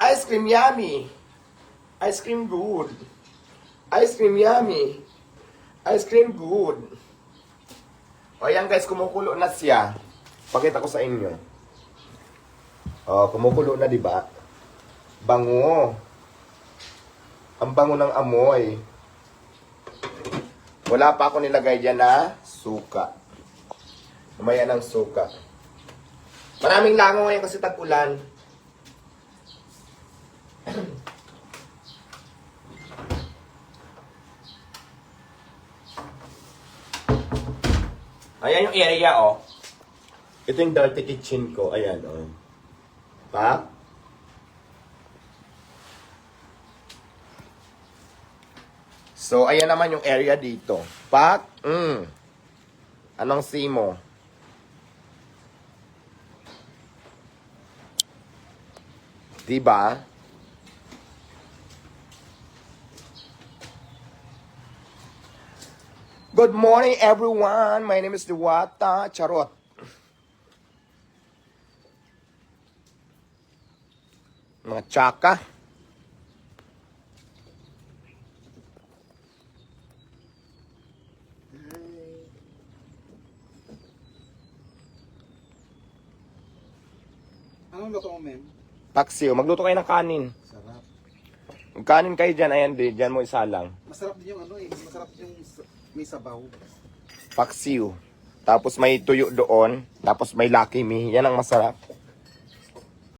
Ice cream yummy. Ice cream good. Ice cream yummy. Ice cream good. O yan guys, kumukulo na siya. Pakita ko sa inyo. O, kumukulo na, di ba? Bango. Ang bango ng amoy. Wala pa ako nilagay dyan na suka. Umaya ng suka. Maraming langaw ngayon kasi tag-ulan. Ayan yung area, oh. Ito yung dirty kitchen ko. Ayan, oh. Pa? So, ayan naman yung area dito. Pak? Anong see mo? Diba? Good morning, everyone. My name is Diwata. Charot. Mga tsaka. Anong luto mo, ma'am? Paksiw. Magluto kayo ng kanin. Sarap. Magkanin kayo dyan. Ayan, dyan mo isa lang. Masarap din yung ano eh. Masarap din yung may sabaw. Paksiw. Tapos may tuyo doon. Tapos may Lucky Me. Yan ang masarap.